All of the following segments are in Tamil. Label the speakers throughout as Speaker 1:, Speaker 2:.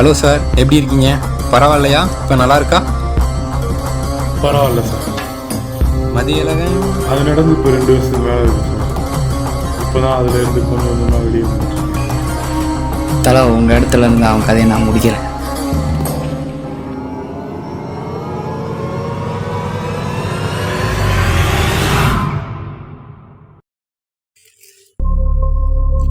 Speaker 1: ஹலோ சார், எப்படி இருக்கீங்க? பரவாயில்லையா? இப்போ நல்லா இருக்கா?
Speaker 2: பரவாயில்ல சார்.
Speaker 1: மதிய இலகன்
Speaker 2: அது நடந்து இப்போ 2 வருஷத்துக்கு மேலே இருக்கு சார். இப்போ தான் அதுலேருந்து கொஞ்சம் கொஞ்சமாக வெளியே வந்துட்டு.
Speaker 3: தலை உங்கள் இடத்துல இருந்து அவன் கதையை நான் முடிக்கிறேன்.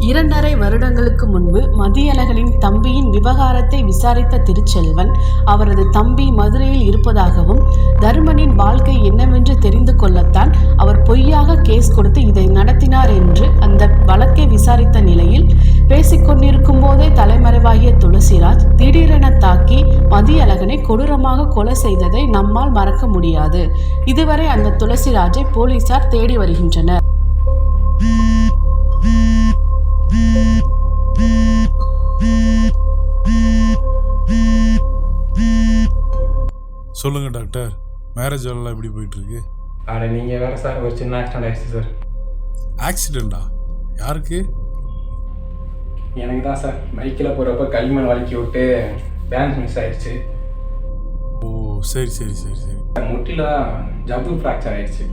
Speaker 4: இரண்டரை வருடங்களுக்கு முன்பு மதியழகனின் தம்பியின் விவகாரத்தை விசாரித்த திருச்செல்வன் அவரது தம்பி மதுரையில் இருப்பதாகவும் தருமனின் வாழ்க்கை என்னவென்று தெரிந்து கொள்ளத்தான் அவர் பொய்யாக கேஸ் கொடுத்து இதை நடத்தினார் என்று அந்த வழக்கை விசாரித்த நிலையில் பேசிக்கொண்டிருக்கும் போதே தலைமறைவாகிய துளசிராஜ் திடீரென தாக்கி மதியழகனை கொடூரமாக கொலை செய்ததை நம்மால் மறக்க முடியாது. இதுவரை அந்த துளசிராஜை போலீசார் தேடி வருகின்றனர்.
Speaker 2: சொல்லுங்க டாக்டர், மேரேஜ் எல்லாம் எப்படி போயிட்டு இருக்கு?
Speaker 1: நீங்கள் வேறு சார், ஒரு சின்ன ஆக்சிடென்ட் ஆயிடுச்சு சார்.
Speaker 2: ஆக்சிடெண்டா? யாருக்கு?
Speaker 1: எனக்கு தான் சார். பைக்கில் போகிறப்ப களிமண் வலிக்கி விட்டு பேலன்ஸ் மிஸ் ஆயிடுச்சு.
Speaker 2: ஓ சரி சரி சரி சரி.
Speaker 1: முட்டில ஜவ்வு ஃப்ராக்சர் ஆயிடுச்சு.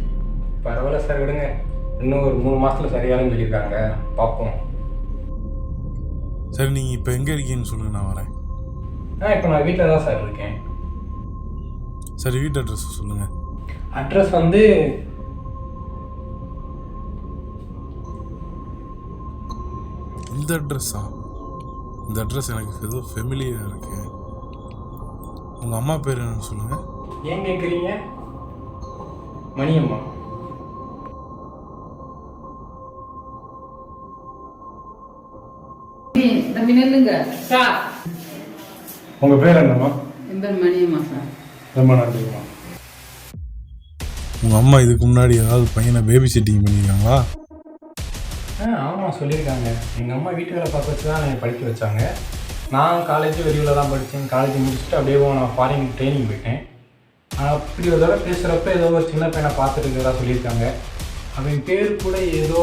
Speaker 1: பரவாயில்ல சார், விடுங்க. இன்னும் ஒரு 3 மாதத்தில் சரியாகன்னு சொல்லியிருக்காங்க, பார்ப்போம்.
Speaker 2: சரி, நீங்கள் இப்போ எங்கே இருக்கீங்கன்னு சொல்லுங்கள், நான் வரேன்.
Speaker 1: இப்போ நான் வீட்டில் தான் சார் இருக்கேன்.
Speaker 2: சரி, வீட்டு அட்ரஸ் சொல்லுங்கள்.
Speaker 1: அட்ரஸ் வந்து
Speaker 2: இந்த அட்ரஸா? இந்த அட்ரஸ் எனக்கு ஏதோ ஃபெமிலியாக இருக்கு. உங்கள் அம்மா பேர் என்னன்னு சொல்லுங்கள்.
Speaker 1: ஏன் கேட்குறீங்க? மணியம்மா.
Speaker 2: உங்கள் பேர் என்னம்மா?
Speaker 5: என் பேர் மணியம்மா சார்.
Speaker 2: ரொம்ப நன்றிம்மா. உங்கள் அம்மா இதுக்கு முன்னாடி ஏதாவது பையனை பேபி சிட்டிங் பண்ணியிருக்காங்களா?
Speaker 1: ஆமாம், சொல்லியிருக்காங்க. எங்கள் அம்மா வீட்டு வேலை பார்க்க வச்சு தான் என்னை படிக்க வச்சாங்க. நான் காலேஜ் வெளியில் தான் படித்தேன். காலேஜ் முடிச்சுட்டு அப்படியே நான் ஃபாரின் ட்ரைனிங் போயிட்டேன். அப்படி ஒரு தடவை பேசுகிறப்ப ஏதோ ஒரு சின்ன பையனை பார்த்துட்டு இருக்கிறதா சொல்லியிருக்காங்க. அவன் பேர் கூட ஏதோ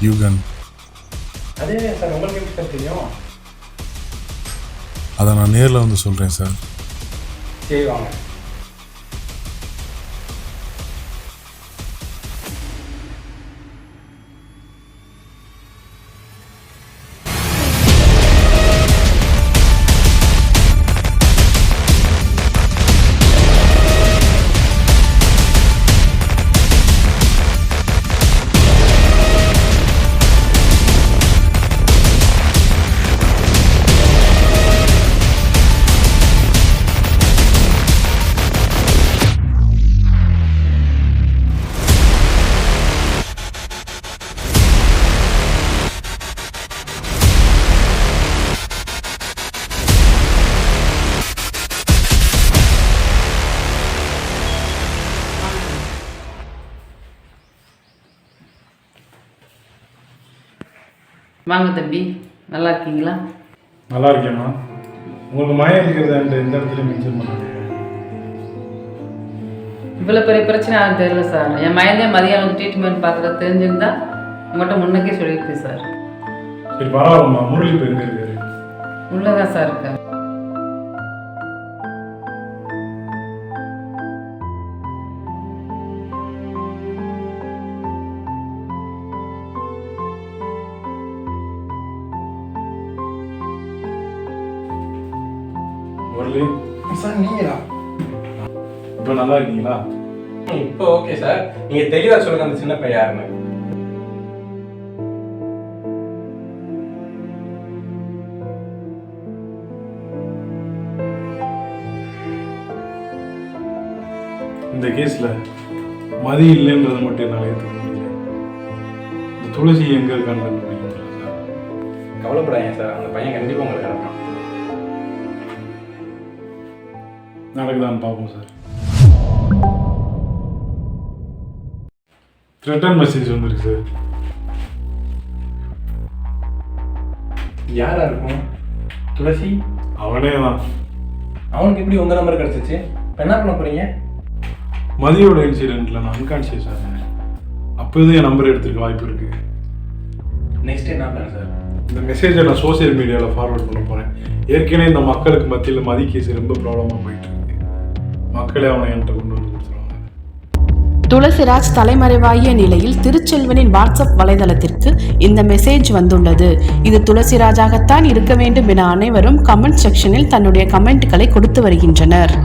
Speaker 2: யூகன்.
Speaker 1: அதே சார், உங்களுக்கு எப்படி சார் தெரியும்?
Speaker 2: அதை நான் நேரில் வந்து சொல்கிறேன் சார்.
Speaker 1: சரி, வாங்க.
Speaker 5: வாங்க தம்பி, நல்லா இருக்கீங்களா?
Speaker 2: நல்லா இருக்கேம்மா. உங்களுக்கு மயம் இருக்கிறது எந்த இடத்துல மென்ஷன் பண்ணாங்க?
Speaker 5: இவ்வளோ பெரிய பிரச்சனை ஆகும் தெரியல சார். என் மயந்தே மதியானம் ட்ரீட்மெண்ட் பார்க்குறது தெரிஞ்சிருந்தா உங்கள்கிட்ட முன்னக்கே சொல்லியிருக்கேன் சார்.
Speaker 2: சரி, பரவாயில்லம்மா. முரளி இப்போ எங்கே இருக்காரு?
Speaker 5: உள்ளதான் சார் இருக்கார்.
Speaker 2: சொல்லு.
Speaker 1: சார் நீங்களா?
Speaker 2: இப்போ நல்லா இருக்கீங்களா?
Speaker 1: இப்போ ஓகே சார். நீங்கள் தெளிவாக சொல்லுங்கள் அந்த சின்ன பையன் யாருன்னு.
Speaker 2: இந்த கேஸில் மதி இல்லைன்றதை மட்டும் என்னால் ஏற்றுக்க முடியல. இந்த துளசி எங்கே இருக்கான்னு கண்டுபிடிக்க முடியல சார்.
Speaker 1: கவலைப்படாதீங்க சார், அந்த பையன் கண்டிப்பாக உங்களுக்கு கிடைப்பான்.
Speaker 2: நடக்குதான்னு பார்ப்போம் சார். ரிட்டர்ன் மெசேஜ் வந்துருக்கு சார்.
Speaker 1: யாரா இருக்கும்? துளசி?
Speaker 2: அவனே தான்.
Speaker 1: அவனுக்கு எப்படி உங்கள் நம்பர் கிடச்சிச்சு? இப்போ என்ன பண்ண போகிறீங்க?
Speaker 2: மதியோட இன்சிடென்ட்டில் நான் அன்கான்ஷியஸ் ஆனேன். அப்போது என் நம்பர் எடுத்துருக்க வாய்ப்பு இருக்குது.
Speaker 1: நெக்ஸ்ட் என்ன பிளான் சார்?
Speaker 2: இந்த மெசேஜை நான் சோசியல் மீடியாவில் ஃபார்வர்ட் பண்ண போகிறேன். ஏற்கனவே இந்த மக்களுக்கு மத்தியில் மதி கேஸ் ரொம்ப ப்ராப்ளமாக போயிட்டு இருக்கு. மக்களே அவனை என்கிட்ட கொண்டு வந்து கொடுத்துருவாங்க.
Speaker 4: துளசிராஜ் தலைமறைவாகிய நிலையில் திருச்செல்வனின் வாட்ஸ்அப் வலைதளத்திற்கு இந்த மெசேஜ் வந்துள்ளது. இது துளசிராஜாகத்தான் இருக்க வேண்டும் என அனைவரும் கமெண்ட் செக்ஷனில் தன்னுடைய கமெண்ட்களை கொடுத்து வருகின்றனர்.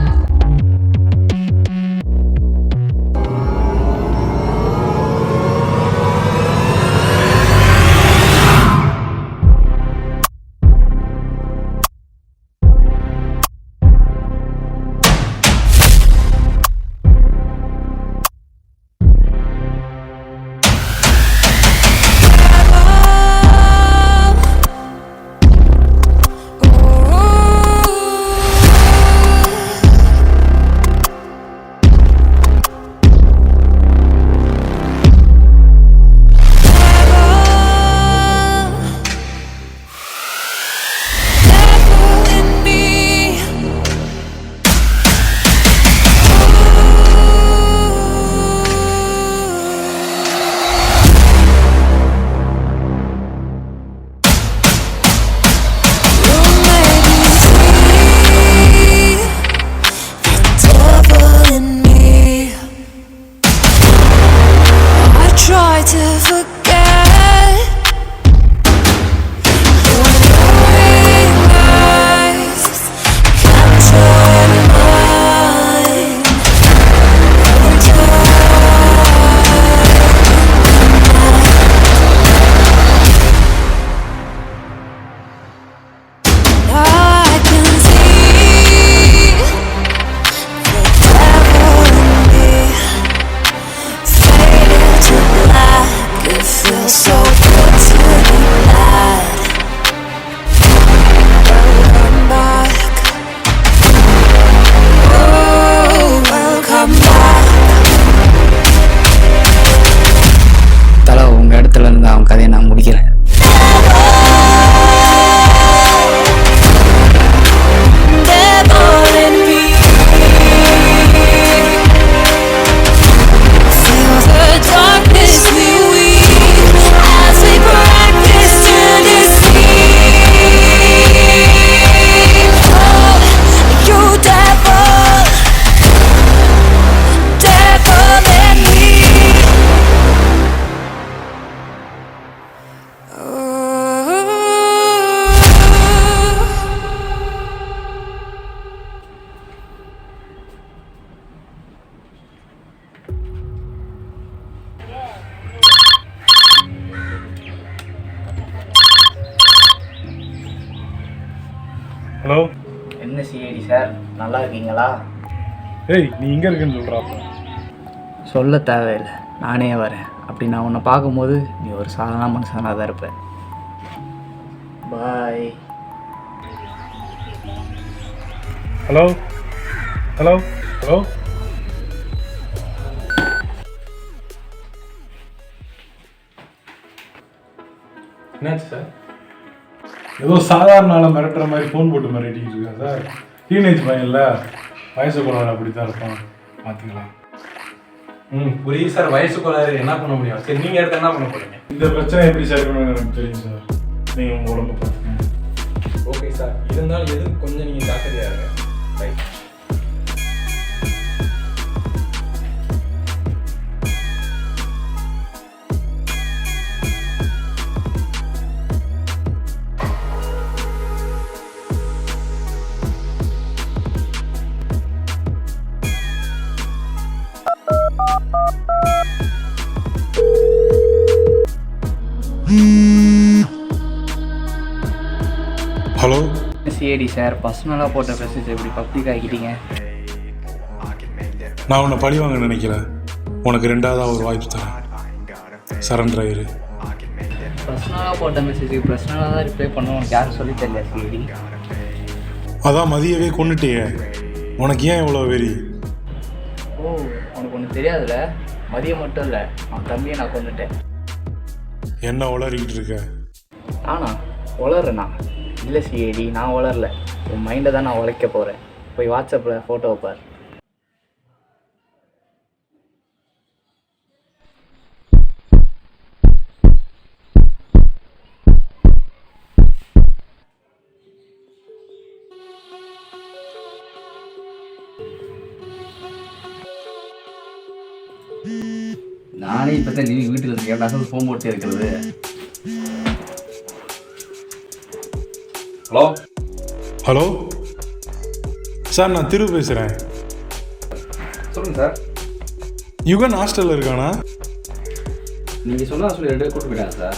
Speaker 2: ஹலோ.
Speaker 3: என்ன சிஐடி சார், நல்லா இருக்கீங்களா?
Speaker 2: ஏய், நீ எங்கே இருக்குன்னு சொல்கிறாப்பா?
Speaker 3: சொல்ல தேவையில்லை, நானே வரேன். அப்படி நான் உன்னை பார்க்கும்போது நீ ஒரு சாதாரண மனுஷனாக தான் இருப்ப. பாய்.
Speaker 2: Hello hello hello.
Speaker 1: என்னாச்சு சார்?
Speaker 2: ஏதோ சாதாரண ஆளை மிரட்டுற மாதிரி ஃபோன் போட்டு மிரட்டிக்கிட்டு இருக்கேன் சார். டீனேஜ் பையன்ல, வயசு குழந்தை அப்படி தான் இருப்பான், பார்த்துக்கலாம்.
Speaker 1: புரியுது சார், வயசு கோளாறு என்ன பண்ண முடியும்? சரி, நீங்கள் எடுத்து என்ன பண்ண போறீங்க?
Speaker 2: இந்த பிரச்சனை எப்படி சரி பண்ணணும்னு எனக்கு தெரியும் சார். நீங்கள் உங்கள் உடம்பு பார்த்துக்கங்க.
Speaker 1: ஓகே சார், இருந்தாலும் எது கொஞ்சம் நீங்கள் ஜாக்கிரதையாக இருங்க. ரைட்.
Speaker 2: ஹலோ
Speaker 3: சிஐடி சார், பர்சனலாக போட்ட மெசேஜ் எப்படி பப்ளிக் ஆகிட்டீங்க?
Speaker 2: நான் உன்னை பழி வாங்க நினைக்கல. உனக்கு 2வது ஒரு வாய்ப்பு தரேன். சரண்டர் ஆயிரு.
Speaker 3: பர்சனலாக போட்ட மெசேஜுக்கு பர்சனலாக தான் ரிப்ளை பண்ண உனக்கு யாரும் சொல்லி தெரியல சிஐடி.
Speaker 2: அதான் மதியவே கொன்னுட்டியே, உனக்கு ஏன் இவ்வளோ வெறி?
Speaker 3: ஓ, உனக்கு ஒன்று தெரியாதுல்ல, மதியம் மட்டும் இல்லை, அவன் தம்பியை நான் கொண்டுட்டேன்.
Speaker 2: என்ன உளறிக்கிட்டு இருக்க?
Speaker 3: ஆனா உளறேண்ணா? இல்லை சிஐடி, நான் உளரல. உன் மைண்டை தான் நான் உழைக்க போகிறேன். போய் வாட்ஸ்அப்பில் ஃபோட்டோ பார்.
Speaker 6: நானே இப்போ தான் நீ வீட்டில் இருக்கேன் ஃபோன் போட்டே இருக்கிறது. ஹலோ
Speaker 2: ஹலோ சார், நான் திரு பேசுகிறேன்.
Speaker 6: சொல்லுங்கள் சார்.
Speaker 2: யுகன் ஹாஸ்டலில் இருக்கானா?
Speaker 6: நீங்கள் சொன்னால் சொல்லி 2 பேர் கூப்பிட்டு போயிட்டாங்க சார்.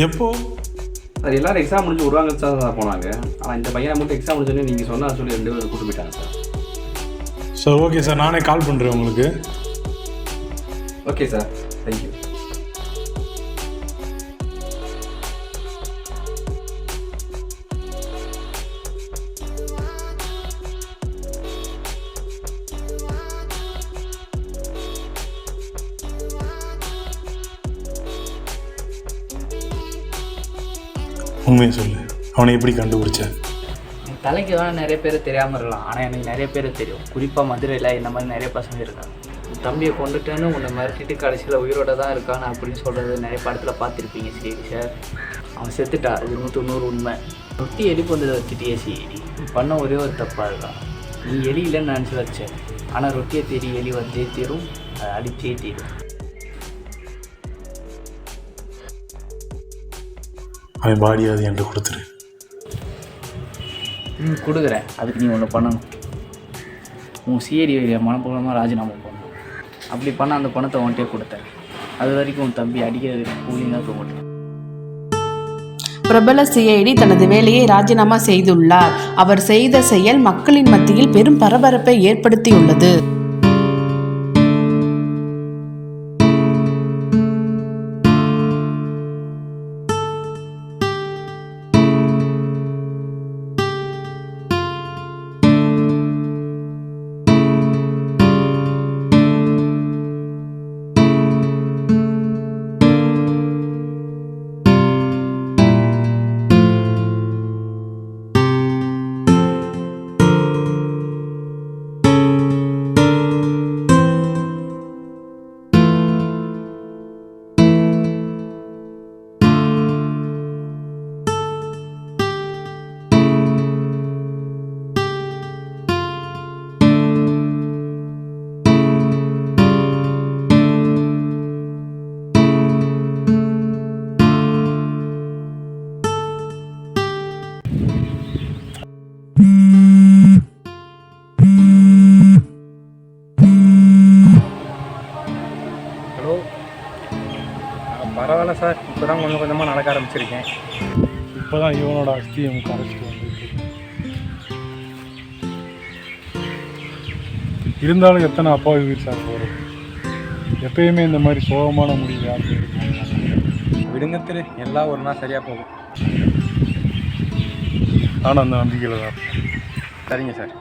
Speaker 2: எப்போ
Speaker 6: சார் எல்லோரும் எக்ஸாம் முடிஞ்சு 1 வாரம் கழிச்சு தான் போனாங்க. ஆனால் இந்த பையனை மட்டும் எக்ஸாம் முடிஞ்சோன்னே நீங்கள் சொன்னால் சொல்லி 2 பேர் கூப்பிட்டு போயிட்டாங்க சார்.
Speaker 2: சார் ஓகே சார், நானே கால் பண்ணுறேன் உங்களுக்கு.
Speaker 6: Okay sir, thank you.
Speaker 2: உண்மையை சொல்லு, அவனை எப்படி கண்டுபிடிச்ச?
Speaker 3: என் தலைக்கு வேணால் நிறைய பேர் தெரியாமல் இருக்கலாம், ஆனால் எனக்கு நிறைய பேர் தெரியும். குறிப்பாக மதுரையில் இந்த மாதிரி நிறைய பசங்க இருக்காங்க. உன் தம்பியை கொண்டுட்டேன்னு உன்னை மிரட்டிட்டு கடைசியில் உயிரோட தான் இருக்கான்னு அப்படின்னு சொல்கிறது நிறைய படத்தில் பார்த்துருப்பீங்க சிஐடி சார். அவன் செத்துட்டா, இது 100% உண்மை. ரொட்டி எலி வந்ததை வச்சுட்டியே சிஐடி, நீ பண்ண ஒரே ஒரு தப்பாக இருக்கான். நீ எலி இல்லைன்னு நினச்சி வச்ச, ஆனால் ரொட்டியை தேடி எலி வந்தே தீரும், அதை அடிச்சே தீரும்.
Speaker 2: அவன் பாடியாவது என்கிட்ட கொடுத்துரு.
Speaker 3: கொடுக்குறேன். அதுக்கு நீ ஒன்று பண்ணணும். உன் சிஐடி மனப்பூர்வமாக ராஜினாமா பண்ணணும். அப்படி பண்ண அந்த பணத்தை உன்கிட்டே கொடுத்தேன். அது வரைக்கும் உன் தம்பி அடிக்கிறதுக்கு கூலிங் தான் போகட்டும்.
Speaker 4: பிரபல சிஐடி தனது வேலையை ராஜினாமா செய்துள்ளார். அவர் செய்த செயல் மக்களின் மத்தியில் பெரும் பரபரப்பை ஏற்படுத்தியுள்ளது.
Speaker 1: பரவாயில்ல சார், இப்போ தான் கொஞ்சம் கொஞ்சமாக நடக்க ஆரம்பிச்சிருக்கேன்.
Speaker 2: இப்போ தான் இவனோட அஸ்தியை கரைச்சிட்டு வந்துருக்கு. இருந்தாலும் எத்தனை அப்பாவி உயிர் சார் போகிறது. எப்பயுமே இந்த மாதிரி சோகமான முடிவு யாருக்கு இருக்கும்?
Speaker 1: விடுங்க திரு, எல்லாம் ஒரு நாள் சரியாக போகும்.
Speaker 2: ஆனால் அந்த நம்பிக்கையில் தான்.
Speaker 1: சரிங்க சார்.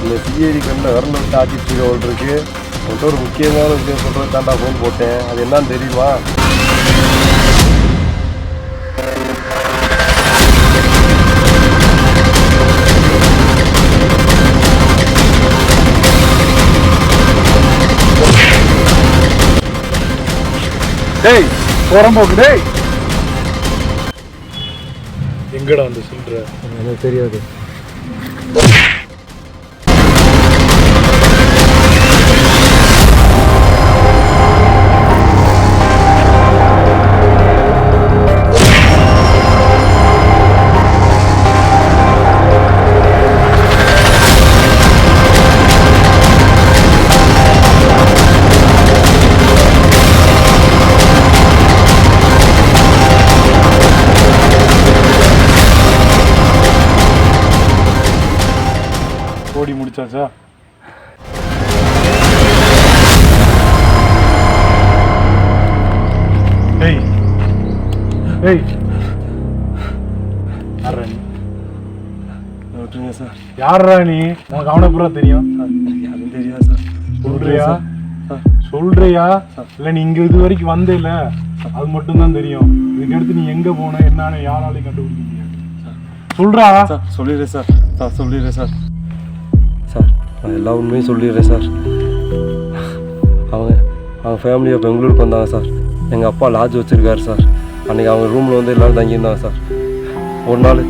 Speaker 7: இந்த சிஐடி கண்ணில் விரல் விட்டு ஆட்டிட்டு இருக்கு. உங்கள்கிட்ட ஒரு முக்கியமான விஷயம் சொல்கிறது தாண்டா ஃபோன் போட்டேன். அது என்னன்னு தெரியுமா?
Speaker 2: டேய் போறம்போக்கு, டேய் எங்கடா வந்து சொல்ற?
Speaker 7: எனக்கு தெரியாது.
Speaker 2: கண்டுபிடிச்சாச்சா? ஏய் ஏய் யாரா நீ?
Speaker 7: விட்டுருங்க சார்.
Speaker 2: யாரா நீ? உனக்கு அவனை பூரா தெரியும்?
Speaker 7: அதுவும் தெரியாது சார்.
Speaker 2: சொல்றியா? சொல்றியா? இல்லை நீ இங்கே இது வரைக்கும் வந்தே இல்லை, அது மட்டும்தான் தெரியும். இதுக்கடுத்து நீ எங்கே போன என்னன்னு யாராலையும் கண்டுபிடிக்க முடியாது. சொல்றா
Speaker 7: சார். சொல்லிடுறேன் சார். சார் சொல்லிடுறேன் சார். சார் நான் எல்லா உண்மையும் சொல்லிடுறேன் சார். அவங்க ஃபேமிலியை பெங்களூருக்கு வந்தாங்க சார். எங்கள் அப்பா லாட்ஜ் வச்சுருக்காரு சார். அன்றைக்கி அவங்க ரூமில் வந்து எல்லோரும் தங்கியிருந்தாங்க சார். ஒரு நாள்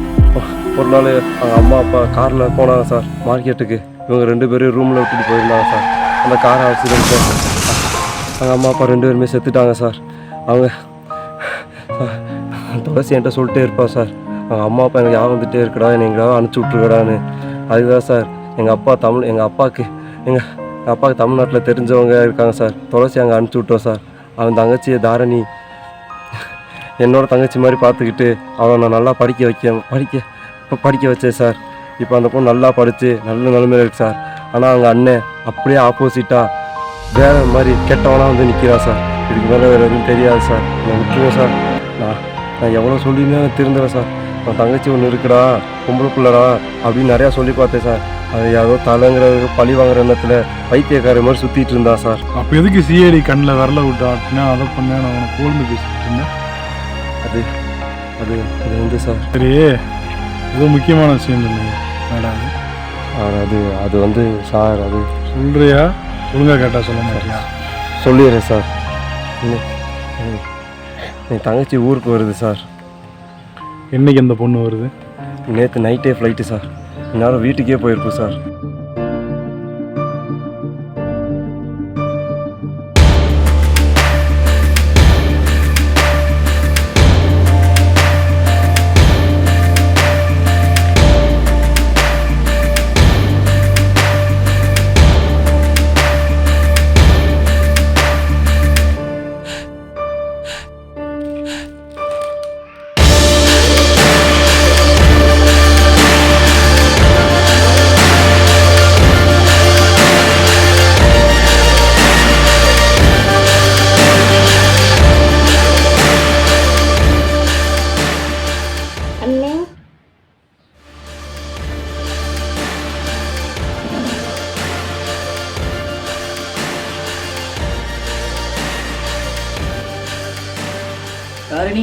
Speaker 7: அவங்க அம்மா அப்பா காரில் போனாங்க சார் மார்க்கெட்டுக்கு. இவங்க 2 பேரும் ரூமில் விட்டுட்டு போயிருந்தாங்க சார். அந்த கார் ஆக்சிடென்ட் சார். அவங்க அம்மா அப்பா 2 பேருமே செத்துட்டாங்க சார். அவங்க துளசி என்கிட்ட சொல்லிட்டே இருப்பா சார், அவங்க அம்மா அப்பா எனக்கு யாரும் வந்துகிட்டே இருக்கடா, என்னை எங்கேயாவது அனுப்பிச்சி விட்ருக்கடான்னு. அதுதான் சார் எங்கள் அப்பாவுக்கு தமிழ்நாட்டில் தெரிஞ்சவங்க இருக்காங்க சார். துளசி அங்கே அனுப்பிச்சி விட்டோம் சார். அவன் தங்கச்சியை தாரணி என்னோட தங்கச்சி மாதிரி பார்த்துக்கிட்டு அவளை நான் நல்லா படிக்க வச்சேன் சார். இப்போ அந்த பொண்ணு நல்லா படித்து நல்ல நிலைமையில் இருக்கு சார். ஆனால் அவங்க அண்ணன் அப்படியே ஆப்போசிட்டாக வேற மாதிரி கெட்டவனாக வந்து நிற்கிறான் சார். இதுக்கு மேலே வேறு எதுவும் தெரியாது சார். நான் விட்டுருவேன் சார். நான் எவ்வளோ சொல்லியுமே திருந்துறேன் சார். நான் தங்கச்சி ஒன்று இருக்குடா, பொம்பளை பிள்ளடா அப்படின்னு நிறையா சொல்லி பார்த்தேன் சார். அது யாரோ தலைங்கிற பழி வாங்குற எண்ணத்தில் பைத்தியக்கார மாதிரி சுற்றிட்டு இருந்தா சார்.
Speaker 2: அப்போ எதுக்கு சிஐடி கண்ணில் வரல விட்டா அப்படின்னா அதை பண்ணேன். நான் அவனை கோல்ந்து பேசிட்டு இருந்தேன்.
Speaker 7: அது வந்து சார்
Speaker 2: சரி, ஏதோ முக்கியமான விஷயம் இல்லைங்க மேடம்.
Speaker 7: அது வந்து சார், அது
Speaker 2: சொல்கிறியா? ஒழுங்காக கேட்டால் சொல்ல மாட்டியா?
Speaker 7: சொல்லிடுறேன் சார். என் தங்கச்சி ஊருக்கு வருது சார்.
Speaker 2: என்னைக்கு அந்த பொண்ணு வருது?
Speaker 7: நேற்று நைட்டே ஃப்ளைட்டு சார். இந்நேரம் வீட்டுக்கே போயிருக்கும் சார்.
Speaker 3: தாரணி,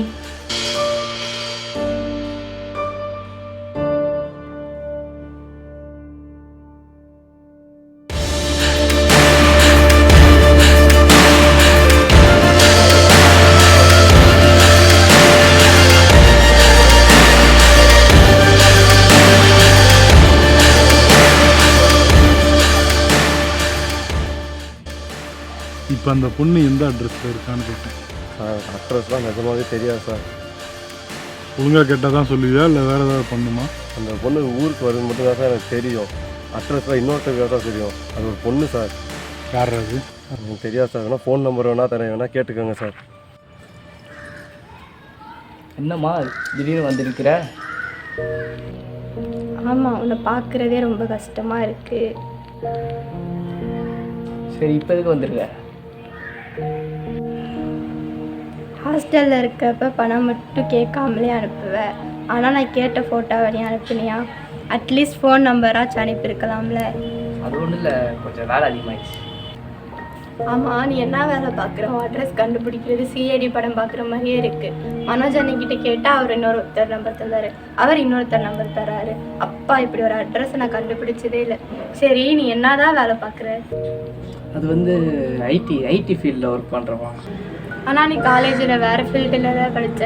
Speaker 2: இப்போ அந்த பொண்ணு எந்த அட்ரஸில் இருக்கான்னு கேட்டேன்.
Speaker 7: அட்ரஸ்லாம் நிஜமாவே தெரியாது சார்.
Speaker 2: ஒழுங்காக கேட்டால் தான் சொல்லுவியா இல்லை வேறு ஏதாவது பண்ணுமா?
Speaker 7: அந்த பொண்ணு ஊருக்கு வருது மட்டும்தான் சார் எனக்கு தெரியும். அட்ரஸ்லாம் இன்னொருத்தருக்காக தான் தெரியும். அது ஒரு பொண்ணு சார்.
Speaker 2: யார் அது?
Speaker 7: எனக்கு தெரியாது சார். வேணால் ஃபோன் நம்பர் வேணால் தரேன், வேணால் கேட்டுக்கோங்க சார்.
Speaker 3: என்னம்மா திடீர்னு வந்திருக்கிற?
Speaker 8: ஆமாம், உன்னை பார்க்குறதே ரொம்ப கஷ்டமாக இருக்குது.
Speaker 3: சரி, இப்போ எதுக்கு வந்திருக்க?
Speaker 8: ஹாஸ்டலில் இருக்கப்ப பணம் மட்டும் கேட்காமலே அனுப்புவேன். ஆனால் நான் கேட்ட ஃபோட்டோ வழியாக அனுப்புனியா? At least phone நம்பராச்சும் அனுப்பியிருக்கலாம்ல.
Speaker 3: அது ஒன்றும் இல்லை, கொஞ்சம் வேலை அதிகமாகிடுச்சு.
Speaker 8: ஆமாம், நீ என்ன வேலை பார்க்குற? அட்ரஸ் கண்டுபிடிக்கிறது சிஐடி படம் பார்க்குற மாதிரியே இருக்குது. மனோஜ் அண்ணிக்கிட்ட கேட்டால் அவர் இன்னொருத்தர் நம்பர் தந்தார், அவர் இன்னொருத்தர் நம்பர் தராரு. அப்பா, இப்படி ஒரு அட்ரஸை நான் கண்டுபிடிச்சதே இல்லை. சரி, நீ என்னதான் வேலை பார்க்குற?
Speaker 3: அது வந்து ஐடி ஃபீல்டில் ஒர்க் பண்ணுறவா.
Speaker 8: ஆனால் நீ காலேஜில் வேறு ஃபீல்டில் தான்
Speaker 3: படித்த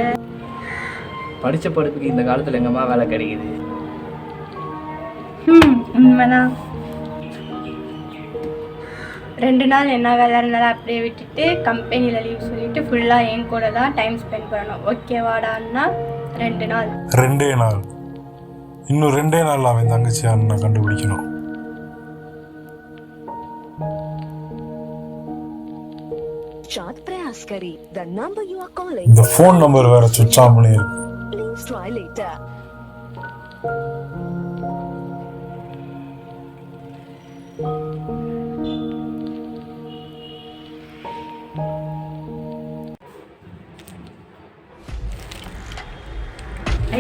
Speaker 3: படிப்புக்கு இந்த காலத்தில் எங்கம்மா வேலை கிடைக்குது?
Speaker 8: உண்மைதான். 2 நாள் என்ன வேலை இருந்தாலும் அப்படியே விட்டுட்டு கம்பெனியில் லீவ் சொல்லிட்டு ஃபுல்லாக என் கூட தான் டைம் ஸ்பெண்ட் பண்ணணும். ஓகேவாடான்னா 2 நாள்.
Speaker 2: 2 நாள்? இன்னும் 2 நாள் அவன் தங்கச்சி நான் கண்டுபிடிக்கணும். இந்த ஃபோன் நம்பர் வேற சுவிட்ச் ஆஃப் பண்ணிருக்கு.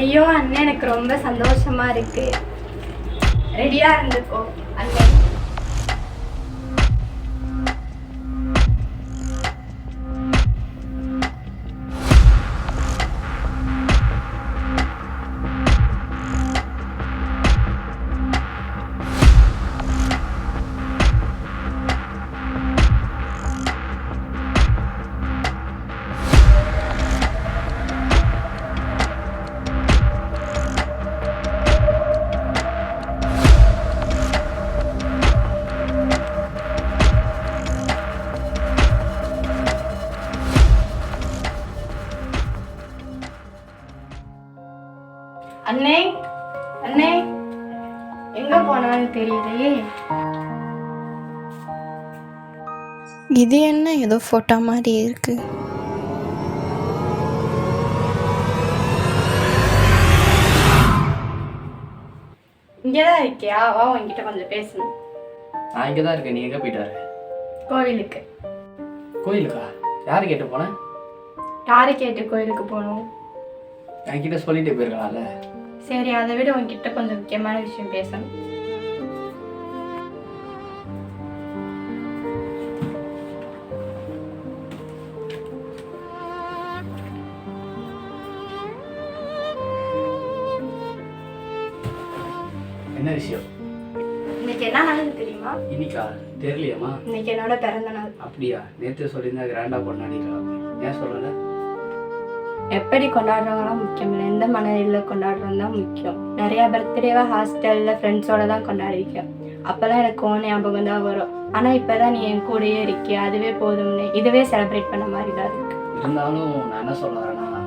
Speaker 8: ஐயோ அண்ணன், எனக்கு ரொம்ப சந்தோஷமா இருக்கு. ரெடியா இருந்துக்கோ அண்ணன். அண்ணே, அண்ணே, எங்க போனான்னு தெரியலையே. இது என்ன ஏதோ போட்டோ மாதிரி இருக்கு. இங்கதான் இருக்கியா? வா, உன்கிட்ட கொஞ்சம் பேசணும்.
Speaker 3: நான் இங்கே தான் இருக்கேன். நீ எங்கே போயிட்டாரு?
Speaker 8: கோவிலுக்கு.
Speaker 3: கோயிலுக்கா? யாரு கேட்டு போனேன்?
Speaker 8: யாரை கேட்டு கோயிலுக்கு போகணும்?
Speaker 3: என்கிட்ட சொல்லிட்டு போயிருக்கலாம்ல.
Speaker 8: சரி, அதை விட உன்கிட்ட கொஞ்சம் முக்கியமான விஷயம் பேசணும்.
Speaker 3: என்ன விஷயம்?
Speaker 8: இன்னைக்கு என்ன நடந்தது தெரியுமா?
Speaker 3: இன்னைக்கா? தெரியலையாம்மா.
Speaker 8: இன்னைக்கு என்னோட பிறந்த நாள்.
Speaker 3: அப்படியா? நேற்று சொல்லியிருந்தா கிராண்டாக கொண்டாடிக்கலாம். ஏன் சொல்லலை?
Speaker 8: எப்படி கொண்டாடுறவங்களாம் முக்கியம் இல்லை, எந்த மனநிலையில் கொண்டாடுறது தான் முக்கியம். நிறையா பர்த்டேவை ஹாஸ்டலில் ஃப்ரெண்ட்ஸோட தான் கொண்டாடிருக்கேன். அப்போல்லாம் எனக்கு உன் ஞாபகம் தான் வரும். ஆனால் இப்போ தான் நீ என் கூடயே இருக்கிய, அதுவே போதும்னு இதுவே செலிப்ரேட் பண்ண மாதிரி தான் இருக்கு.
Speaker 3: இருந்தாலும் நான் என்ன சொல்ல வரேன்னா,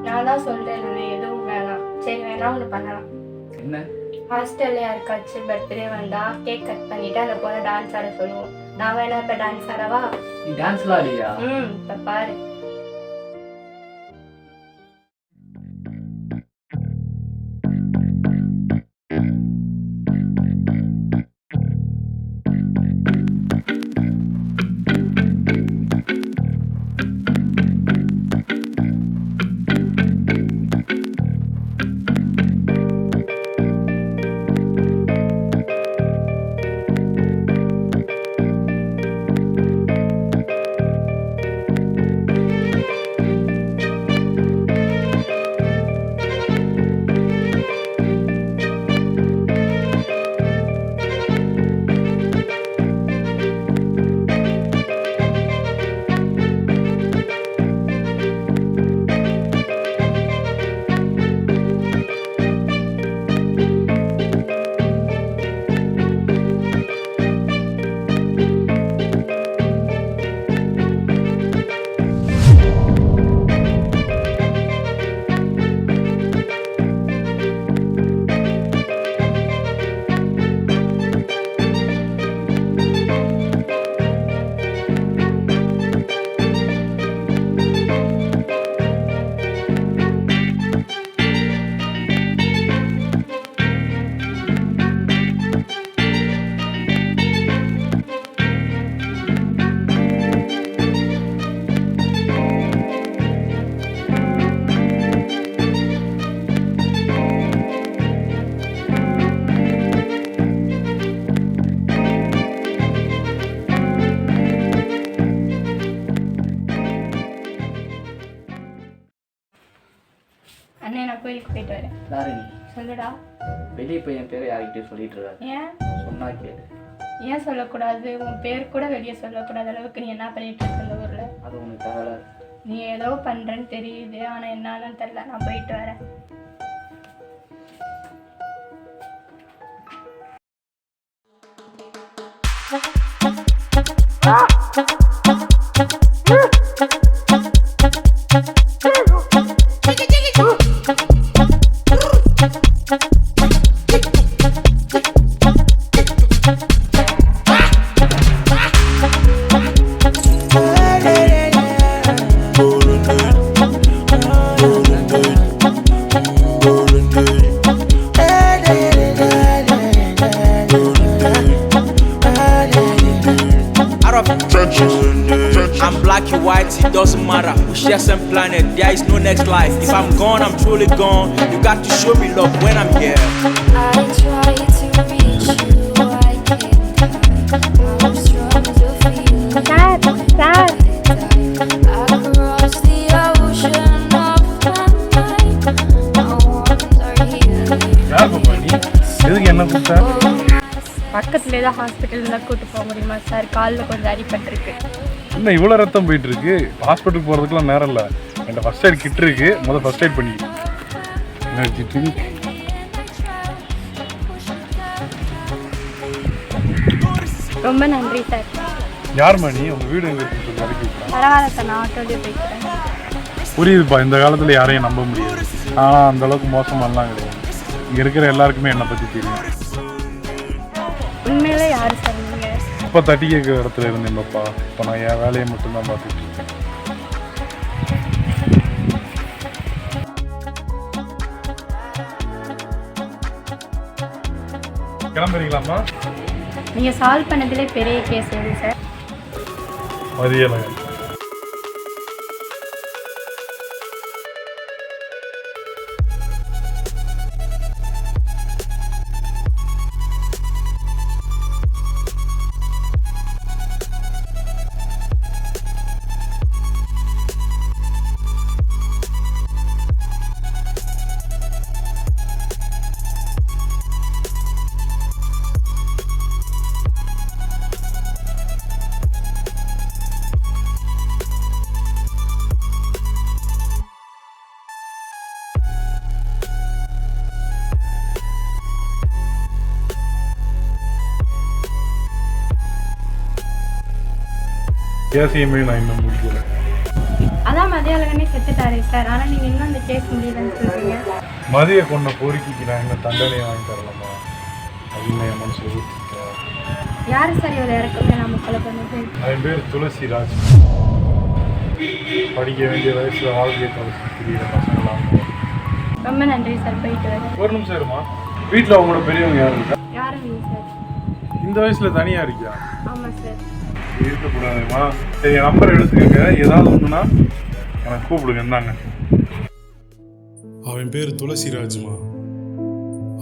Speaker 8: நான் தான் சொல்கிறேன், எதுவும் வேணாம். சரி, வேணா ஒன்று பண்ணலாம்.
Speaker 3: என்ன?
Speaker 8: ஹாஸ்டலில் யாருக்காச்சும் பர்த்டே வந்தால் கேக் கட் பண்ணிவிட்டு அந்த போல டான்ஸ் ஆட சொல்லுவோம். நான் வேணா இப்போ டான்ஸ் ஆடவா?
Speaker 3: நீ டான்ஸ்லாம் ஆடியா?
Speaker 8: இப்போ பாரு. அண்ணே, நான் கோயிலுக்கு போயிட்டு வரேன்.
Speaker 3: தாரணி,
Speaker 8: சொல்லுடா.
Speaker 3: வெளியே போய் என் பேரை யார்கிட்டயும் சொல்லிட்டு இருக்காரு.
Speaker 8: ஏன்?
Speaker 3: சொன்னா கேளு.
Speaker 8: ஏன் சொல்லக்கூடாது? உன் பேர் கூட வெளியே சொல்லக்கூடாத அளவுக்கு நீ என்ன பண்ணிட்டு இருக்க இந்த ஊர்ல?
Speaker 3: அது உனக்கு தேவை.
Speaker 8: நீ ஏதோ பண்றேன்னு தெரியுது, ஆனா என்னன்னு தெரியல. நான் போயிட்டு வரேன்.
Speaker 9: I'm black and white, it doesn't matter. We share same planet, there is no next life. If I'm gone, I'm truly gone. You got to show me love when I'm here.
Speaker 10: I try to reach you, I can't. I'm strong to feel.
Speaker 8: Sir
Speaker 10: Across the ocean of my mind, I wonder healing.
Speaker 2: யார் பாப்பா நீ? எதுக்கு என்ன கூப்பிட்ட?
Speaker 8: பக்கத்துலேயே தான் ஹாஸ்பிட்டலில் தான் கூட்டு போக முடியுமா சார்? காலில் கொஞ்சம் அடிபட்டிருக்கு.
Speaker 2: என்ன இவ்வளோ ரத்தம் போயிட்டு இருக்கு? ஹாஸ்பிட்டலுக்கு போகிறதுக்குலாம் நேரம் இல்லை. என்கிட்ட ஃபர்ஸ்ட் எய்ட் கிட் இருக்கு, ஃபர்ஸ்ட் எய்ட் பண்ணி என்ன வச்சுட்டு
Speaker 8: ரொம்ப நன்றி சார்.
Speaker 2: யாரும்மா நீ? உங்கள் வீடு எங்கே இருக்குன்னு சொல்லி இறக்கி விட்டுறேன்.
Speaker 8: பரவாயில்ல சார், நான் ஆட்டோலேயே போய்க்கிறேன்.
Speaker 2: புரியுதுப்பா, இந்த காலத்தில் யாரையும் நம்ப முடியாது. ஆனால் அந்த அளவுக்கு மோசமாலாம் கிடையாது. இங்கே இருக்கிற எல்லாருக்குமே என்னை பற்றி தெரியும்.
Speaker 8: உண்மையிலே யார் சார் நீங்கள்?
Speaker 2: இப்போ தட்டி கேட்குற இடத்துல இருந்தேன் பாப்பா. இப்போ நான் என் வேலையை மட்டும்தான் பார்த்துட்டு இருக்கேன். கிளம்புறீங்களாம்மா?
Speaker 8: நீங்கள் சால்வ் பண்ணதிலே பெரிய கேஸ் எது சார்?
Speaker 2: மதியழகன். கேஸையுமே நான் இன்னும் முடிக்கல.
Speaker 8: அதான் மதியாளகனே செத்துட்டாரே சார், ஆனால் நீங்கள் இன்னும் அந்த கேஸ் முடியலன்னு சொல்கிறீங்க.
Speaker 2: மதிய கொண்ட கோரிக்கைக்கு நான் என்ன தண்டனை வாங்கி தரலாமா அப்படின்னு என் மனசு ஊற்றிட்டேன்.
Speaker 8: யார் சார் இவர் இறக்கமே நம்ம கொலை பண்ணது?
Speaker 2: என் பேர் துளசி ராஜ். படிக்க வேண்டிய வயசில் வாழ்க்கையை தொலைச்சி திரியிற பசங்களாம்.
Speaker 8: ரொம்ப நன்றி சார், போயிட்டு வரேன்.
Speaker 2: ஒரு நிமிஷம் இருமா. வீட்டில் அவங்களோட பெரியவங்க யாரும் இருக்கா?
Speaker 8: யாரும் இல்லை சார்.
Speaker 2: இந்த வயசில் தனியாக இருக்கியா?
Speaker 8: ஆமாம் சார்.
Speaker 2: இருக்கக்கூடாதுமா. சரி, என் நம்பர் எடுத்துக்கங்க. ஏதாவது ஒன்றுனா எனக்கு கூப்பிடுங்க. இருந்தாங்க. அவன் பேர் துளசிராஜ்மா.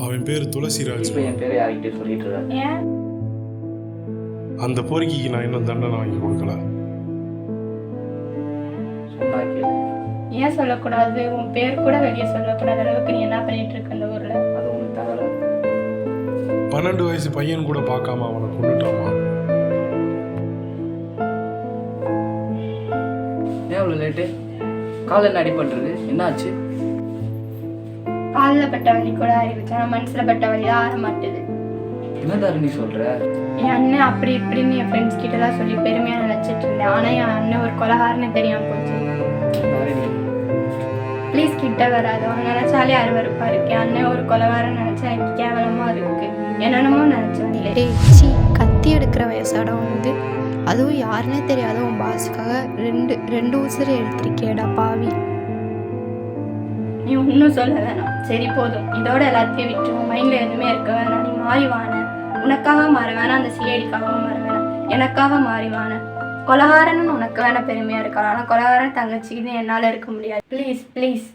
Speaker 2: அவன் பேர் துளசிராஜ்.
Speaker 3: இப்போ என் பேரை யார்கிட்ட சொல்லிட்டு இருக்காரு?
Speaker 8: ஏன்?
Speaker 2: அந்த பொறுக்கிக்கு நான் இன்னும் தண்டனை வாங்கி கொடுக்கல.
Speaker 3: சொன்னா கேளு.
Speaker 8: ஏன் சொல்லக்கூடாது? உன் பேர் கூட வெளியே சொல்லக்கூடாத அளவுக்கு நீ என்ன பண்ணிட்டு இருக்க இந்த ஊரில்?
Speaker 3: அது உனக்கு தகவல.
Speaker 2: 12 வயசு பையன் கூட பார்க்காம அவனை கொண்டுட்டாமா.
Speaker 3: ஏன் இவ்வளோ லேட்டு? காலைல என்ன அடிபட்டுருக்கு? என்ன ஆச்சு?
Speaker 8: காலில் பட்ட வலி கூட ஆரம்பிச்சு, ஆனால் மனசில் பட்ட வலி தான் ஆற மாட்டுது.
Speaker 3: என்னதாரு நீ சொல்ற?
Speaker 8: என் அண்ணன் அப்படி இப்படின்னு என் ஃப்ரெண்ட்ஸ் கிட்டலாம் சொல்லி பெருமையாக நினச்சிட்டு இருந்தேன். ஆனால் என் அண்ணன் ஒரு கொலகாரன்னு தெரியாமல் போச்சு. ப்ளீஸ் கிட்ட வராது. அவன் நினச்சாலே அருவருப்பாக இருக்கு. என் அண்ணன் ஒரு கொலகாரன்னு நினச்சா எனக்கு கேவலமாக இருக்கு. என்னென்னமோ நினச்சேன்.
Speaker 11: டேய் சி, கத்தி எடுக்கிற வயசாட வந்து, அதுவும் யாருன்னே தெரியாத உன் பாஸுக்காக ரெண்டு உசுரை எடுத்திருக்கேடா பாவி.
Speaker 8: நீ ஒன்றும் சொல்ல வேணாம். சரி போதும், இதோட எல்லாத்தையும் விட்டு உன் மைண்டில் எதுவுமே இருக்க வேணாம். நீ மாறி வான. உனக்காக மாற வேணாம், அந்த சிஐடிக்காகவும் மாற வேணாம், எனக்காக மாறி வான. கொலகாரன்னு உனக்கு வேணா பெருமையாக இருக்கலாம், ஆனால் கொலகாரன் தங்கச்சின்னு என்னால் இருக்க முடியாது. Please please.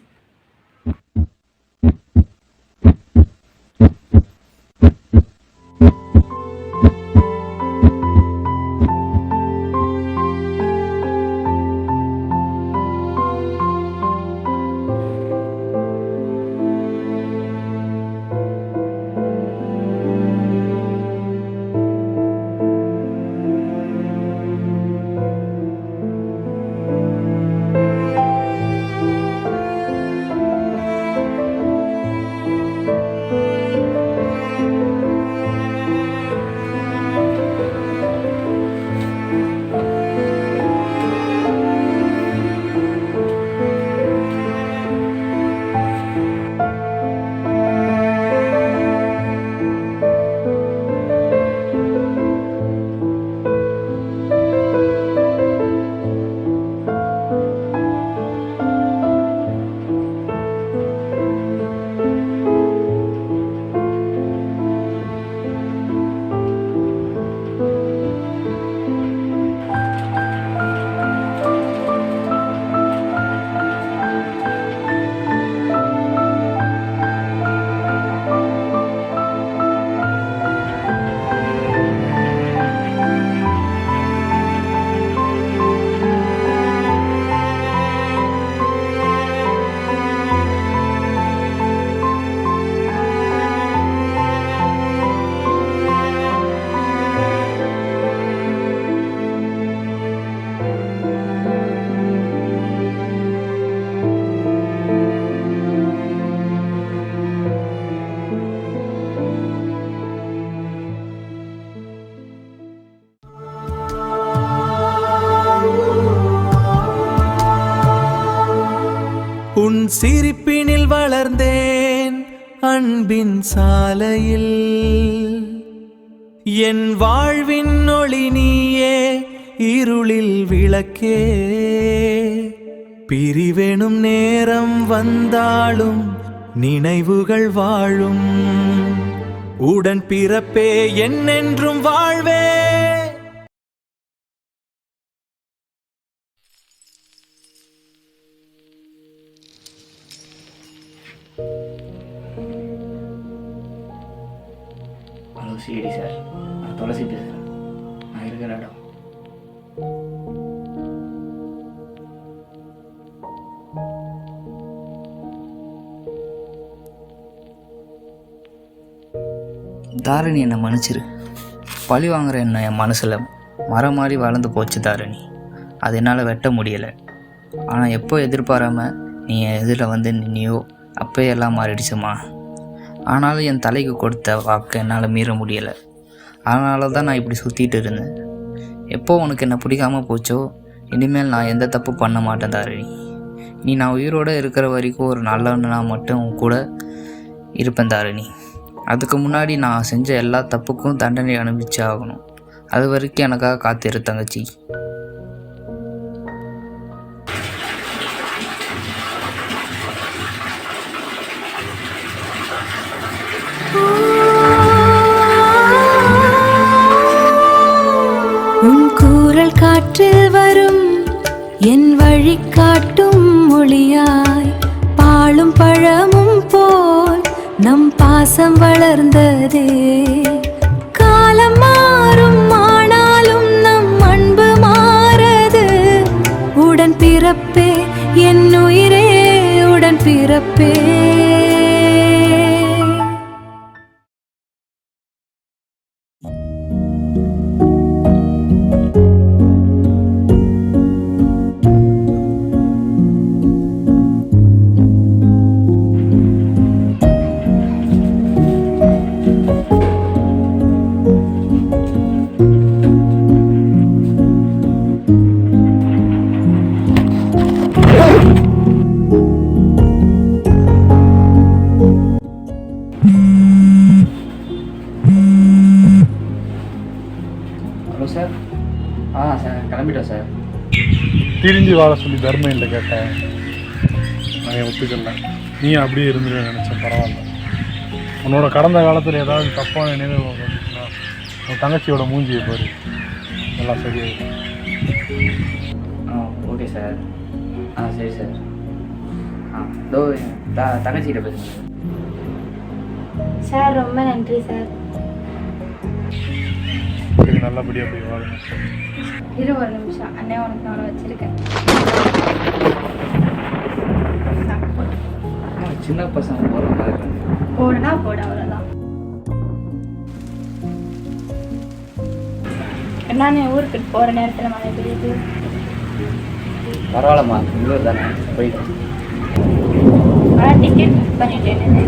Speaker 12: சிரிப்பினில் வளர்ந்தேன் அன்பின் சாலையில். என் வாழ்வின் ஒளி நீயே, இருளில் விளக்கே. பிரிவெனும் நேரம் வந்தாலும் நினைவுகள் வாழும். உடன் பிறப்பே என்னென்றும் வாழ்வே.
Speaker 3: ஹலோ சிஐடி சார், நான் துளசி பேசுகிறேன். நான் இருக்கிற இடம்
Speaker 13: தாரணி, என்னை மன்னிச்சிரு. பழி வாங்குற என்ன என் மனசில் மரம் மாதிரி வளர்ந்து போச்சு தாரணி. அது என்னால் வெட்ட முடியலை. ஆனால் எப்போ எதிர்பாராம நீ என் எதிரில் வந்து நின்னியோ அப்போ எல்லாம் மாறிடுச்சுமா. ஆனாலும் என் தலைக்கு கொடுத்த வாக்கை என்னால் மீற முடியலை. அதனால தான் நான் இப்படி சுற்றிட்டு இருந்தேன். எப்போ உனக்கு என்னை பிடிக்காமல் போச்சோ இனிமேல் நான் எந்த தப்பு பண்ண மாட்டேன் தாரணி. நீ நான் உயிரோடு இருக்கிற வரைக்கும் ஒரு நல்லவனா மட்டும் உன் கூட இருப்பேன் தாரணி. அதுக்கு முன்னாடி நான் செஞ்ச எல்லா தப்புக்கும் தண்டனை அனுபவிச்சு ஆகணும். அது வரைக்கும் எனக்காக காத்திரு தங்கச்சி.
Speaker 10: உன் கூறல் காற்றில் வரும் என் வழி காட்டும் மொழியாய், பாலும் பழமும் போல் நம் பாசம் வளர்ந்ததே. காலம் மாறும் ஆனாலும் நம் அன்பு மாறது. உடன் பிறப்பே என் உயிரே, உடன் பிறப்பே.
Speaker 3: Hello sir. சார் கிளம்பிட்டோம் சார்.
Speaker 2: திரிஞ்சு வாழ சொல்லி தர்மையில் கேட்டேன், நான் ஒத்துக்கல. நீ அப்படியே இருந்துட்டு நினச்சேன். பரவாயில்ல. உன்னோட கடந்த காலத்தில் ஏதாவது தப்பான நினைவு வந்துச்சுன்னா உன் தங்கச்சியோட மூஞ்சியை பாரு, எல்லாம் சரியாயிடும்.
Speaker 3: Okay sir. சரி சார். இதோ தங்கச்சிக்கிட்ட பேசுங்க
Speaker 8: சார். ரொம்ப நன்றி சார்.
Speaker 2: நல்லபடியாக போய் வாழுங்க.
Speaker 8: இரு ஒரு நிமிஷம், அண்ணே உனக்கு நான் வச்சிருக்கேன்.
Speaker 3: சின்ன பசங்க போகிற மாதிரி
Speaker 8: போடுனா போடு, அவ்வளோதான். என்னன்னு ஊருக்கு போகிற நேரத்தில் மழை பெய்யுது.
Speaker 3: பரவாயில்லம்மா, உள்ளூர் தானே, போயிட்டேன்.
Speaker 8: ஆனால் டிக்கெட் புக் பண்ணிட்டேன்னு.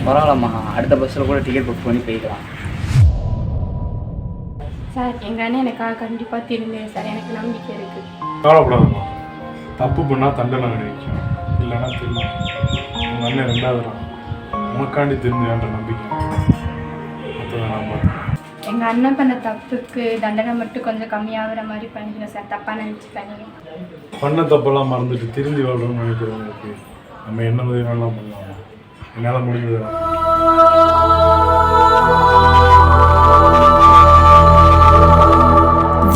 Speaker 3: பரவாயில்லம்மா, அடுத்த பஸ்ஸில் கூட டிக்கெட் புக் பண்ணி போய்க்கலாம்.
Speaker 8: சார், எங்கள் அண்ணன் எனக்காக கண்டிப்பாக திரும்பேன் சார். எனக்கு நம்பிக்கை இருக்குது.
Speaker 2: கவலைப்படாதம்மா. தப்பு பண்ணால் தண்டனை கிடைக்கும், இல்லைன்னா திரும்ப உங்கள் அண்ணன் ரெண்டாவது உனக்காண்டி திரும்பியான்ற நம்பிக்கை நான் பார்த்தேன்.
Speaker 8: எங்கள் அண்ணன் பண்ண தப்புக்கு தண்டனை மட்டும் கொஞ்சம் கம்மியாகிற மாதிரி பண்ணிடுங்க சார். தப்பாக நினச்சிக்காதீங்க.
Speaker 2: பண்ண தப்பெல்லாம் மறந்துட்டு திரும்பி வாழ்றோம்னு நினைக்கிறவங்களுக்கு நம்ம என்ன மாதிரிலாம் பண்ணலாம். என்னால் முடிஞ்சது.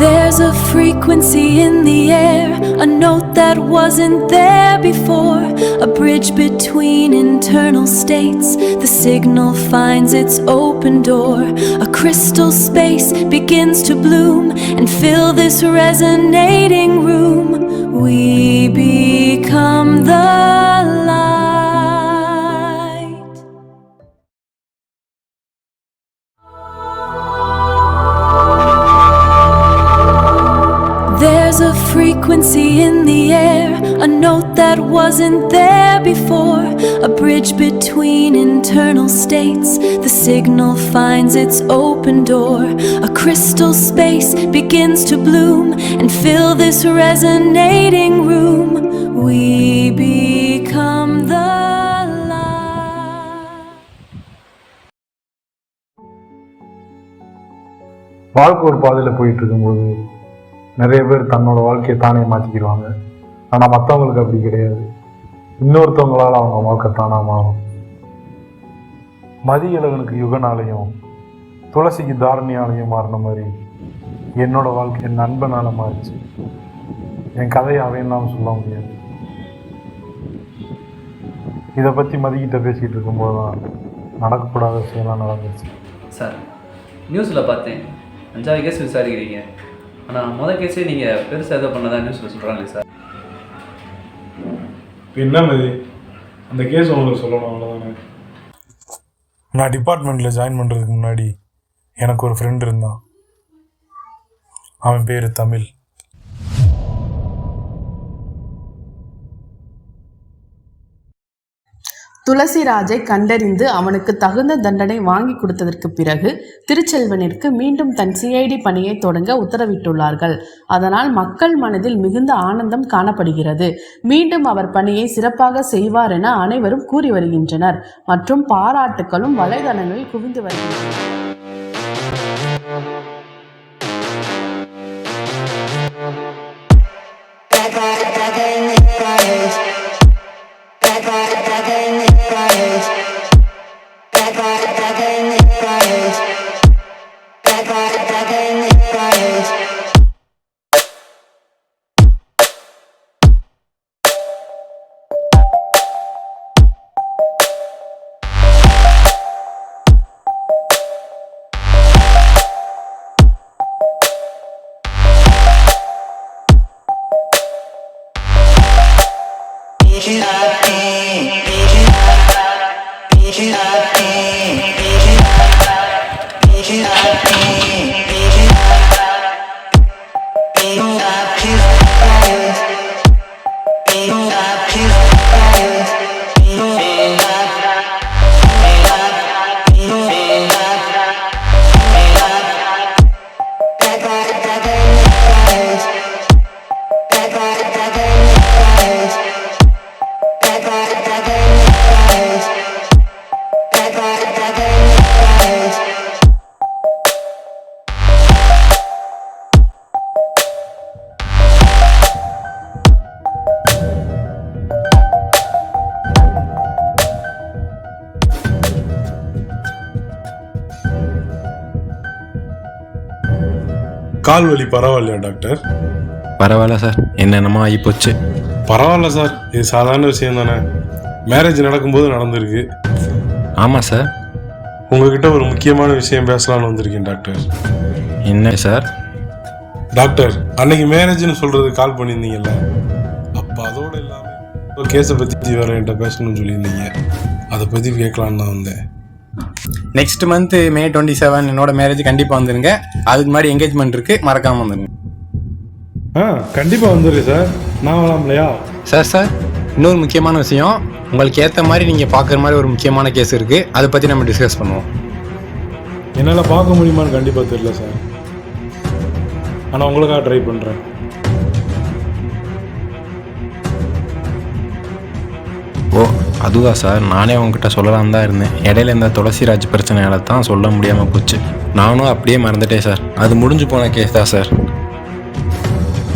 Speaker 10: There's a frequency in the air, a note that wasn't there before, a bridge between internal states. The signal finds its open door. A crystal space begins to bloom and fill this resonating room. We become the light. There's a frequency in the air, a note that wasn't there before, a bridge between internal states. The signal finds its open door. A crystal space begins to bloom and fill this resonating room. we become the
Speaker 2: வாழ்க்கை ஒரு பாதையில் போயிட்டு இருக்கும்போது நிறைய பேர் தன்னோட வாழ்க்கையை தானே மாற்றிக்கிடுவாங்க. ஆனால் மற்றவங்களுக்கு அப்படி கிடையாது. இன்னொருத்தவங்களால் அவங்க வாழ்க்கை தானாக மாறும். மதியழகனுக்கு யுகனாலையும் துளசிக்கு தாரணியாலையும் மாறின மாதிரி என்னோட வாழ்க்கை என் நண்பனால் மாறிச்சு. என் கதையை அவையெல்லாம் சொல்ல முடியாது. இதை பற்றி மதிக்கிட்ட பேசிக்கிட்டு இருக்கும்போது தான் நடக்கக்கூடாத விஷயம்லாம் நடந்துச்சு.
Speaker 6: சார், நியூஸில் பார்த்தேன் 5வது கேஸ் விசாரிக்கிறீங்க. ஆனால் முதல் கேஸே நீங்கள் பெருசாக எதை பண்ணதான் நியூஸில் சொல்கிறாங்களே சார்.
Speaker 2: என்ன மதி, அந்த கேஸ் உங்களுக்கு சொல்லணும் அவ்வளோதானே. நான் டிபார்ட்மெண்ட்டில் ஜாயின் பண்ணுறதுக்கு முன்னாடி எனக்கு ஒரு ஃப்ரெண்ட் இருந்தான். அவன் பேர் தமிழ்.
Speaker 4: துளசிராஜை கண்டறிந்து அவனுக்கு தகுந்த தண்டனை வாங்கி கொடுத்ததற்கு பிறகு திருச்செல்வனிற்கு மீண்டும் தன் சிஐடி பணியை தொடங்க உத்தரவிட்டுள்ளார்கள். அதனால் மக்கள் மனதில் மிகுந்த ஆனந்தம் காணப்படுகிறது. மீண்டும் அவர் பணியை சிறப்பாக செய்வார் என அனைவரும் கூறி வருகின்றனர் மற்றும் பாராட்டுகளும் வலைதளங்களில் குவிந்து வருகின்றன.
Speaker 2: கால் வலி பரவாயில்லையா டாக்டர்?
Speaker 1: பரவாயில்ல சார், என்னென்னமோ ஆகி போச்சு.
Speaker 2: பரவாயில்ல சார், இது சாதாரண விஷயம் தானே. மேரேஜ் நடக்கும்போது நடந்திருக்கு.
Speaker 1: ஆமாம் சார்.
Speaker 2: உங்ககிட்ட ஒரு முக்கியமான விஷயம் பேசலாம்னு வந்திருக்கேன் டாக்டர்.
Speaker 1: என்ன சார்?
Speaker 2: டாக்டர், அன்னைக்கு மேரேஜ்னு சொல்றது கால் பண்ணியிருந்தீங்கல்ல, அப்போ அதோடு இல்லாமல் ஒரு கேஸை பற்றி வேற என்கிட்ட பேசணும்னு சொல்லியிருந்தீங்க. அதை பற்றி கேட்கலான்னு தான் வந்தேன்.
Speaker 1: நெக்ஸ்ட் மந்த் May 27 என்னோட மேரேஜ் கண்டிப்பாக வந்துடுங்க. அதுக்கு முன்னாடி என்கேஜ்மெண்ட் இருக்குது, மறக்காமல் வந்துடுங்க.
Speaker 2: கண்டிப்பாக வந்துடுறேன் சார். நான் வரலாம்லையா?
Speaker 1: சார் இன்னொரு முக்கியமான விஷயம், உங்களுக்கு ஏற்ற மாதிரி நீங்கள் பார்க்குற மாதிரி ஒரு முக்கியமான கேஸ் இருக்குது. அதை பற்றி நம்ம டிஸ்கஸ் பண்ணுவோம்.
Speaker 2: என்னால் பார்க்க முடியுமான்னு கண்டிப்பாக தெரியல சார், ஆனால் உங்களுக்காக ட்ரை பண்ணுறேன்.
Speaker 1: ஓ அதுவா சார், நானே உங்ககிட்ட சொல்லலாம் தான் இருந்தேன். இடையில இந்த துளசிராஜ் பிரச்சனையால தான் சொல்ல முடியாமல் போச்சு. நானும் அப்படியே மறந்துட்டேன் சார். அது முடிஞ்சு போன கேஸ் தான் சார்.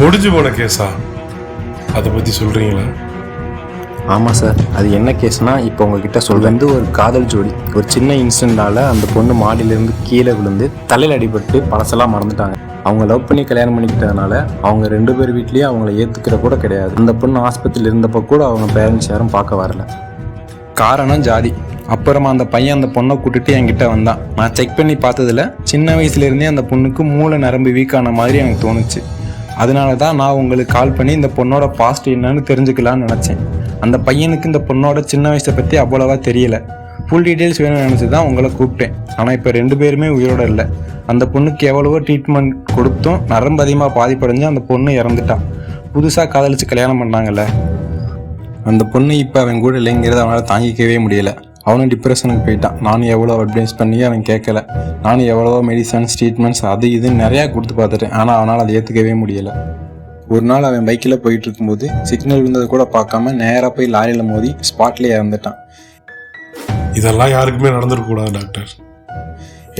Speaker 2: முடிஞ்சு போன கேஸா? அதை பற்றி சொல்கிறீங்களா?
Speaker 1: ஆமாம் சார், அது என்ன கேஸ்னால், இப்போ உங்ககிட்ட சொல்கிறது ஒரு காதல் ஜோடி ஒரு சின்ன இன்சிடென்ட்னால அந்த பொண்ணு மாடியிலேருந்து கீழே விழுந்து தலையில் அடிபட்டு பழசெல்லாம் மறந்துட்டாங்க. அவங்க லவ் பண்ணி கல்யாணம் பண்ணிக்கிட்டதுனால அவங்க 2 பேர் வீட்லேயும் அவங்கள ஏற்றுக்கிற கூட கிடையாது. அந்த பொண்ணு ஆஸ்பத்திரியில் இருந்தப்போ கூட அவங்க பேரண்ட்ஸ் யாரும் பார்க்க வரல. காரணம் ஜாதி. அப்புறமா அந்த பையன் அந்த பொண்ணை கூட்டிட்டு என்கிட்ட வந்தான். நான் செக் பண்ணி பார்த்ததில் சின்ன வயசுலேருந்தே அந்த பொண்ணுக்கு மூளை நரம்பு வீக்கான மாதிரி எனக்கு தோணுச்சு. அதனால தான் நான் உங்களுக்கு கால் பண்ணி இந்த பொண்ணோட பாஸ்ட் என்னன்னு தெரிஞ்சுக்கலான்னு நினச்சேன். அந்த பையனுக்கு இந்த பொண்ணோட சின்ன வயசை பற்றி அவ்வளோவா தெரியல. ஃபுல் டீட்டெயில்ஸ் வேணும்னு நினச்சி தான் உங்களை கூப்பிட்டேன். ஆனால் இப்போ 2 பேருமே உயிரோட இல்லை. அந்த பொண்ணுக்கு எவ்வளவோ ட்ரீட்மெண்ட் கொடுத்தும் நரம்பு அதிகமாக பாதிப்படைஞ்சு அந்த பொண்ணு இறந்துட்டான். புதுசாக காதலிச்சு கல்யாணம் பண்ணாங்கல்ல, அந்த பொண்ணு இப்போ அவன் கூட இல்லைங்கிறத அவனால் தாங்கிக்கவே முடியலை. அவனும் டிப்ரெஷனுக்கு போயிட்டான். நானும் எவ்வளோ அட்வைஸ் பண்ணி அவன் கேட்கல. நானும் எவ்வளவோ மெடிசன்ஸ் ட்ரீட்மெண்ட்ஸ் அது இதுன்னு நிறையா கொடுத்து பார்த்துட்டேன். ஆனால் அவனால் அதை ஏற்றுக்கவே முடியலை. ஒரு நாள் அவன் பைக்கில் போயிட்டு இருக்கும்போது சிக்னல் விழுந்ததை கூட பார்க்காம நேராக போய் லாரியில் மோதி ஸ்பாட்லேயே இறந்துட்டான்.
Speaker 2: இதெல்லாம் யாருக்குமே நடந்துருக்கூடாது டாக்டர்.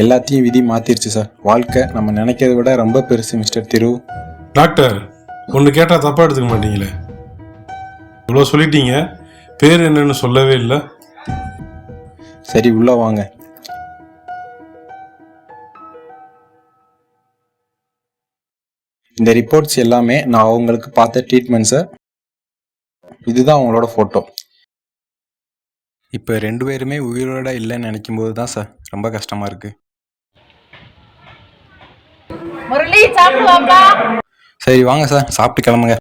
Speaker 1: எல்லாத்தையும் விதி மாற்றிருச்சு சார். வாழ்க்கை நம்ம நினைக்கிறத விட ரொம்ப பெருசு மிஸ்டர் திரு.
Speaker 2: டாக்டர், ஒன்று கேட்டால் தப்பாக எடுத்துக்க மாட்டீங்களே. இவ்வளோ சொல்லிட்டீங்க, பேர் என்னன்னு சொல்லவே இல்லை.
Speaker 1: சரி, உள்ளே வாங்க. இந்த ரிப்போர்ட்ஸ் எல்லாமே நான் அவங்களுக்கு பார்த்த ட்ரீட்மெண்ட் சார். இதுதான் அவங்களோட ஃபோட்டோ. இப்போ 2 பேருமே உயிரோட இல்லைன்னு நினைக்கும் போது தான் சார் ரொம்ப கஷ்டமாக இருக்குது. சரி வாங்க சார், சாப்பிட்டு கிளம்புங்க.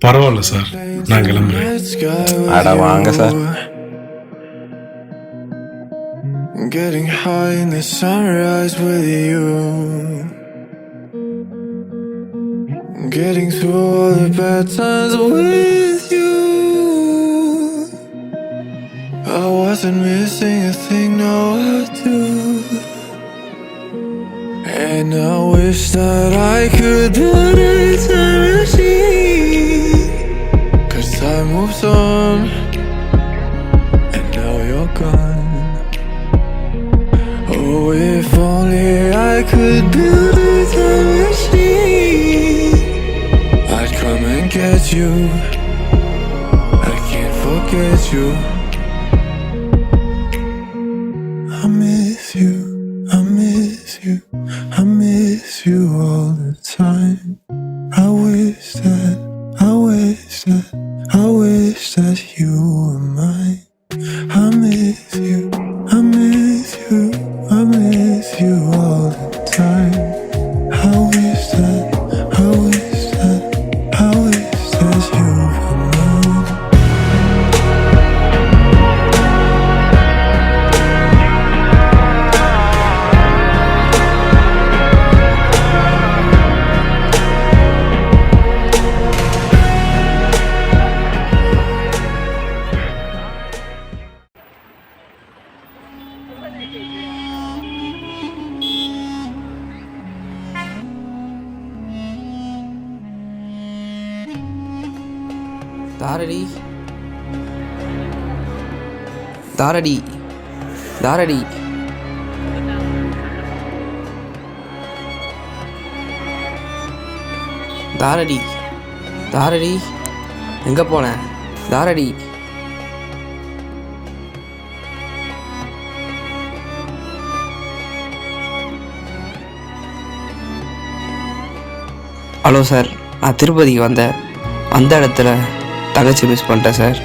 Speaker 2: பரவாயில்ல சார், நான் கிளம்புறேன்.
Speaker 1: அட வாங்க sir.
Speaker 12: Getting high in the sunrise with you, getting through all the bad times with you. I wasn't missing a thing, now I do. And I wish that I could build a time machine, 'cause time moves on and now you're gone. Oh, if only I could build a time machine, I'd come and get you. I can't forget you. I miss you, I miss you, I miss you all the time. I wish that you were mine. I miss you, I miss you, I miss you all the time. I wish that you were mine.
Speaker 13: தாரடி தாரடி தாரடி தாரடி தாரடி எங்கே போன தாரடி? ஹலோ சார், நான் திருப்பதிக்கு வந்த இடத்துல தங்கச்சி மிஸ் பண்ணிட்டேன் சார்.